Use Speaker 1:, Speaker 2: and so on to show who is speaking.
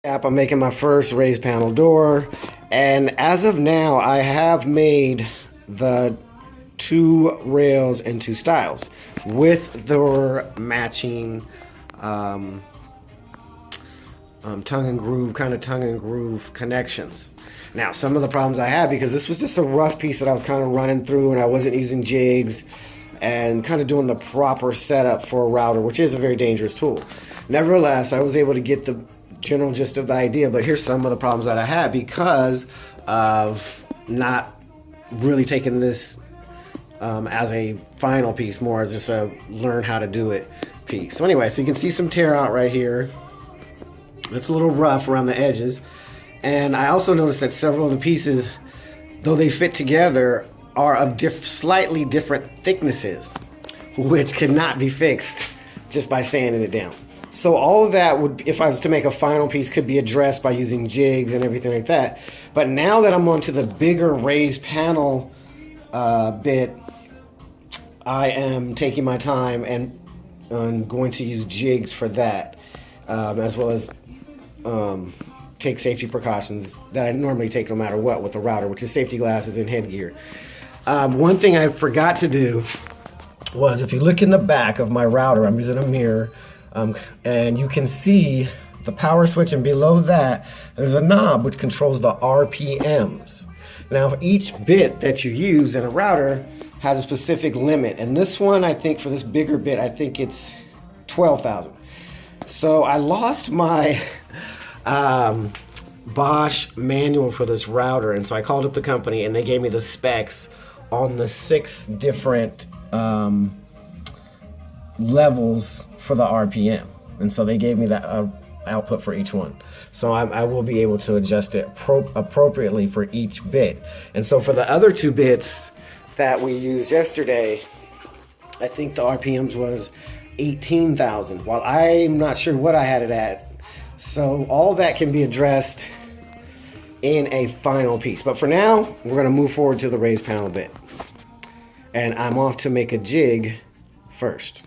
Speaker 1: I'm making my first raised panel door, and as of now I have made the 2 rails and 2 stiles with their matching tongue and groove connections. Now, some of the problems I had, because this was just a rough piece that I was kind of running through and I wasn't using jigs and kind of doing the proper setup for a router, which is a very dangerous tool. Nevertheless, I was able to get the general gist of the idea, but here's some of the problems that I had because of not really taking this as a final piece, more as just a learn how to do it piece. So anyway, so you can see some tear out right here. It's a little rough around the edges. And I also noticed that several of the pieces, though they fit together, are of slightly different thicknesses, which cannot be fixed just by sanding it down. So all of that would, if I was to make a final piece, could be addressed by using jigs and everything like that. But now that I'm onto the bigger raised panel bit, I am taking my time and I'm going to use jigs for that, as well as take safety precautions that I normally take no matter what with the router, which is safety glasses and headgear. One thing I forgot to do was, if you look in the back of my router, I'm using a mirror, and you can see the power switch, and below that there's a knob which controls the RPMs. Now, for each bit that you use in a router has a specific limit, and this one, I think for this bigger bit, I think it's 12,000. So I lost my Bosch manual for this router, and so I called up the company and they gave me the specs on the 6 different levels for the RPM, and so they gave me that output for each one. So I will be able to adjust it appropriately for each bit. And so for the other 2 bits that we used yesterday, I think the RPMs was 18,000, while I'm not sure what I had it at. So all that can be addressed in a final piece. But for now, we're going to move forward to the raised panel bit. And I'm off to make a jig first.